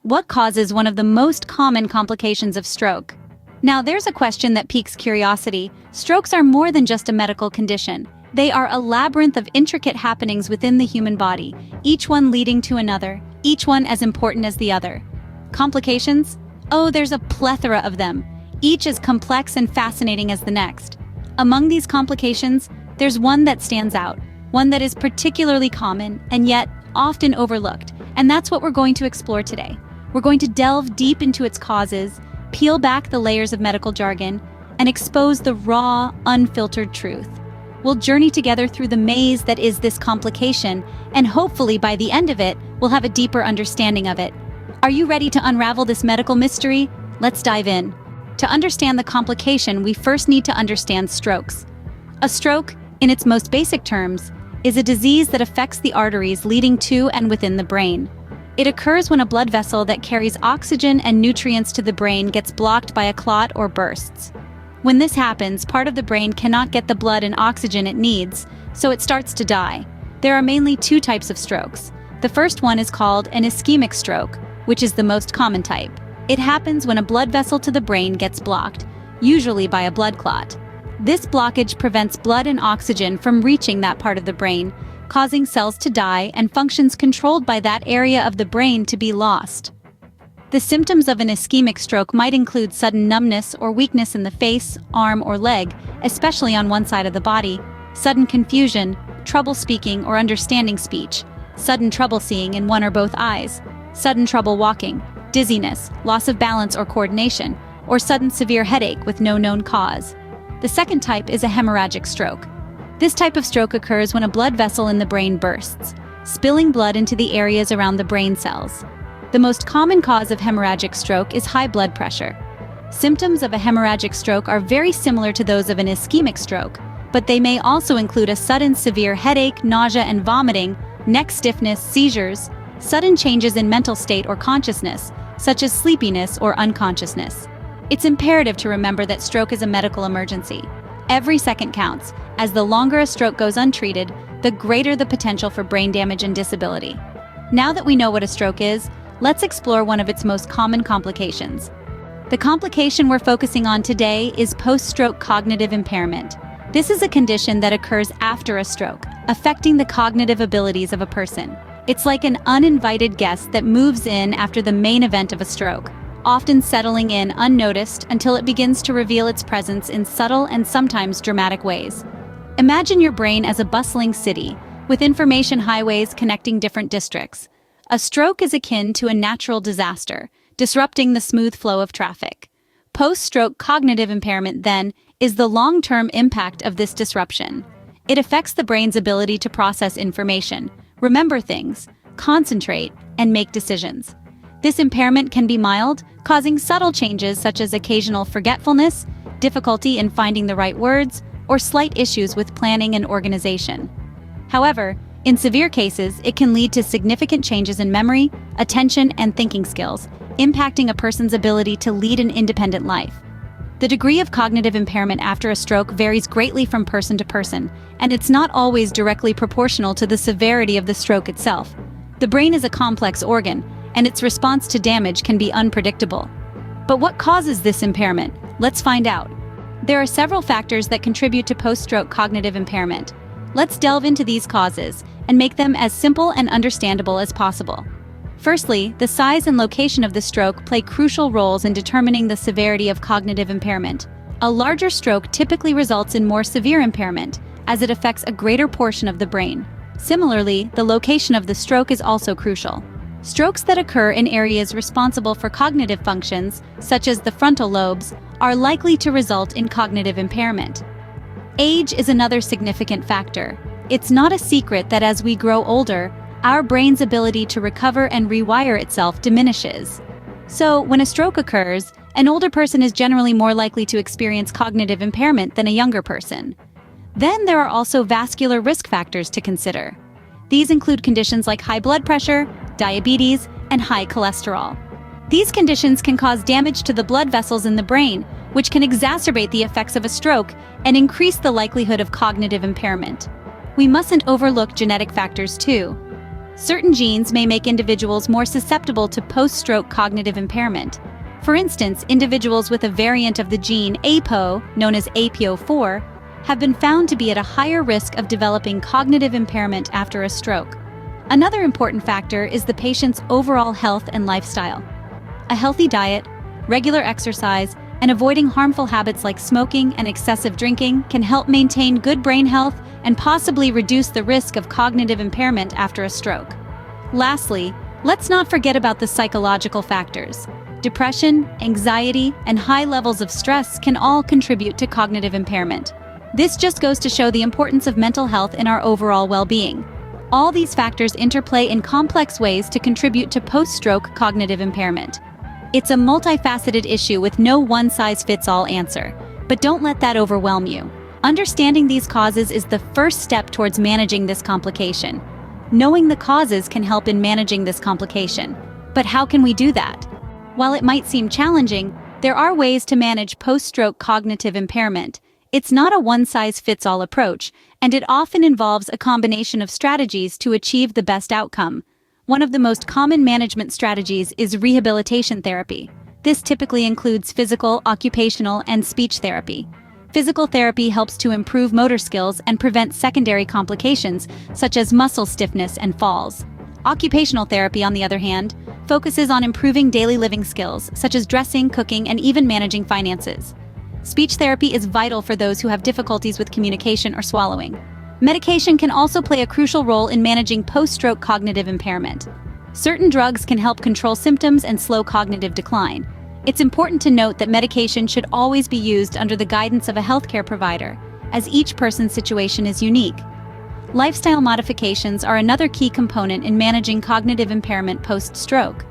What causes one of the most common complications of stroke? Now, there's a question that piques curiosity. Strokes are more than just a medical condition. They are a labyrinth of intricate happenings within the human body, each one leading to another, each one as important as the other. Complications? Oh, there's a plethora of them, each as complex and fascinating as the next. Among these complications, there's one that stands out, one that is particularly common and yet often overlooked, and that's what we're going to explore today. We're going to delve deep into its causes, peel back the layers of medical jargon, and expose the raw, unfiltered truth. We'll journey together through the maze that is this complication, and hopefully by the end of it, we'll have a deeper understanding of it. Are you ready to unravel this medical mystery? Let's dive in. To understand the complication, we first need to understand strokes. A stroke, in its most basic terms, is a disease that affects the arteries leading to and within the brain. It occurs when a blood vessel that carries oxygen and nutrients to the brain gets blocked by a clot or bursts. When this happens, part of the brain cannot get the blood and oxygen it needs, so it starts to die. There are mainly two types of strokes. The first one is called an ischemic stroke, which is the most common type. It happens when a blood vessel to the brain gets blocked, usually by a blood clot. This blockage prevents blood and oxygen from reaching that part of the brain, causing cells to die and functions controlled by that area of the brain to be lost. The symptoms of an ischemic stroke might include sudden numbness or weakness in the face, arm, or leg, especially on one side of the body, sudden confusion, trouble speaking or understanding speech, sudden trouble seeing in one or both eyes, sudden trouble walking, dizziness, loss of balance or coordination, or sudden severe headache with no known cause. The second type is a hemorrhagic stroke. This type of stroke occurs when a blood vessel in the brain bursts, spilling blood into the areas around the brain cells. The most common cause of hemorrhagic stroke is high blood pressure. Symptoms of a hemorrhagic stroke are very similar to those of an ischemic stroke, but they may also include a sudden severe headache, nausea and vomiting, neck stiffness, seizures, sudden changes in mental state or consciousness, such as sleepiness or unconsciousness. It's imperative to remember that stroke is a medical emergency. Every second counts, as the longer a stroke goes untreated, the greater the potential for brain damage and disability. Now that we know what a stroke is, let's explore one of its most common complications. The complication we're focusing on today is post-stroke cognitive impairment. This is a condition that occurs after a stroke, affecting the cognitive abilities of a person. It's like an uninvited guest that moves in after the main event of a stroke, often settling in unnoticed until it begins to reveal its presence in subtle and sometimes dramatic ways. Imagine your brain as a bustling city, with information highways connecting different districts. A stroke is akin to a natural disaster, disrupting the smooth flow of traffic. Post-stroke cognitive impairment, then, is the long-term impact of this disruption. It affects the brain's ability to process information, remember things, concentrate, and make decisions. This impairment can be mild, causing subtle changes such as occasional forgetfulness, difficulty in finding the right words, or slight issues with planning and organization. However, in severe cases, it can lead to significant changes in memory, attention, and thinking skills, impacting a person's ability to lead an independent life. The degree of cognitive impairment after a stroke varies greatly from person to person, and it's not always directly proportional to the severity of the stroke itself. The brain is a complex organ, and its response to damage can be unpredictable. But what causes this impairment? Let's find out. There are several factors that contribute to post-stroke cognitive impairment. Let's delve into these causes and make them as simple and understandable as possible. Firstly, the size and location of the stroke play crucial roles in determining the severity of cognitive impairment. A larger stroke typically results in more severe impairment, as it affects a greater portion of the brain. Similarly, the location of the stroke is also crucial. Strokes that occur in areas responsible for cognitive functions, such as the frontal lobes, are likely to result in cognitive impairment. Age is another significant factor. It's not a secret that as we grow older, our brain's ability to recover and rewire itself diminishes. So, when a stroke occurs, an older person is generally more likely to experience cognitive impairment than a younger person. Then there are also vascular risk factors to consider. These include conditions like high blood pressure, diabetes, and high cholesterol. These conditions can cause damage to the blood vessels in the brain, which can exacerbate the effects of a stroke and increase the likelihood of cognitive impairment. We mustn't overlook genetic factors too. Certain genes may make individuals more susceptible to post-stroke cognitive impairment. For instance, individuals with a variant of the gene APO, known as APO4, have been found to be at a higher risk of developing cognitive impairment after a stroke. Another important factor is the patient's overall health and lifestyle. A healthy diet, regular exercise, and avoiding harmful habits like smoking and excessive drinking can help maintain good brain health and possibly reduce the risk of cognitive impairment after a stroke. Lastly, let's not forget about the psychological factors. Depression, anxiety, and high levels of stress can all contribute to cognitive impairment. This just goes to show the importance of mental health in our overall well-being. All these factors interplay in complex ways to contribute to post-stroke cognitive impairment. It's a multifaceted issue with no one-size-fits-all answer, but don't let that overwhelm you. Understanding these causes is the first step towards managing this complication. Knowing the causes can help in managing this complication. But how can we do that? While it might seem challenging, there are ways to manage post-stroke cognitive impairment. It's not a one-size-fits-all approach, and it often involves a combination of strategies to achieve the best outcome. One of the most common management strategies is rehabilitation therapy. This typically includes physical, occupational, and speech therapy. Physical therapy helps to improve motor skills and prevent secondary complications, such as muscle stiffness and falls. Occupational therapy, on the other hand, focuses on improving daily living skills, such as dressing, cooking, and even managing finances. Speech therapy is vital for those who have difficulties with communication or swallowing. Medication can also play a crucial role in managing post-stroke cognitive impairment. Certain drugs can help control symptoms and slow cognitive decline. It's important to note that medication should always be used under the guidance of a healthcare provider, as each person's situation is unique. Lifestyle modifications are another key component in managing cognitive impairment post-stroke.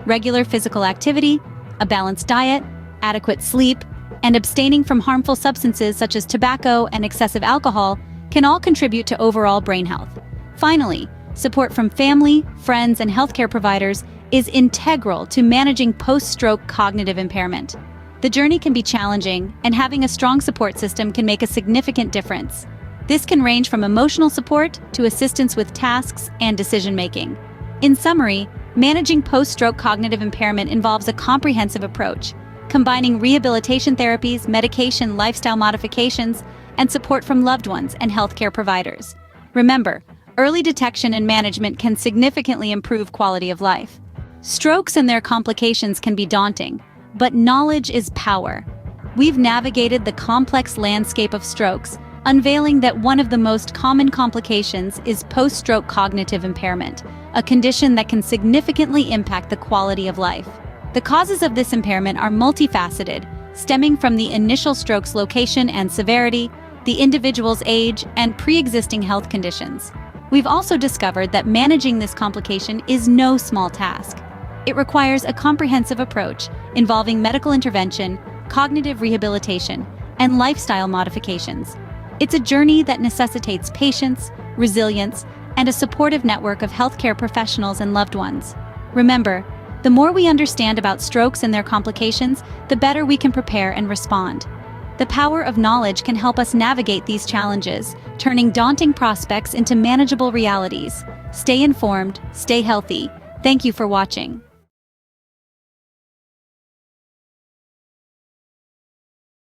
Regular physical activity, a balanced diet, adequate sleep, and abstaining from harmful substances such as tobacco and excessive alcohol can all contribute to overall brain health. Finally, support from family, friends, and healthcare providers is integral to managing post-stroke cognitive impairment. The journey can be challenging, and having a strong support system can make a significant difference. This can range from emotional support to assistance with tasks and decision-making. In summary, managing post-stroke cognitive impairment involves a comprehensive approach, combining rehabilitation therapies, medication, lifestyle modifications, and support from loved ones and healthcare providers. Remember, early detection and management can significantly improve quality of life. Strokes and their complications can be daunting, but knowledge is power. We've navigated the complex landscape of strokes, unveiling that one of the most common complications is post-stroke cognitive impairment, a condition that can significantly impact the quality of life. The causes of this impairment are multifaceted, stemming from the initial stroke's location and severity, the individual's age, and pre-existing health conditions. We've also discovered that managing this complication is no small task. It requires a comprehensive approach involving medical intervention, cognitive rehabilitation, and lifestyle modifications. It's a journey that necessitates patience, resilience, and a supportive network of healthcare professionals and loved ones. Remember, the more we understand about strokes and their complications, the better we can prepare and respond. The power of knowledge can help us navigate these challenges, turning daunting prospects into manageable realities. Stay informed, stay healthy. Thank you for watching.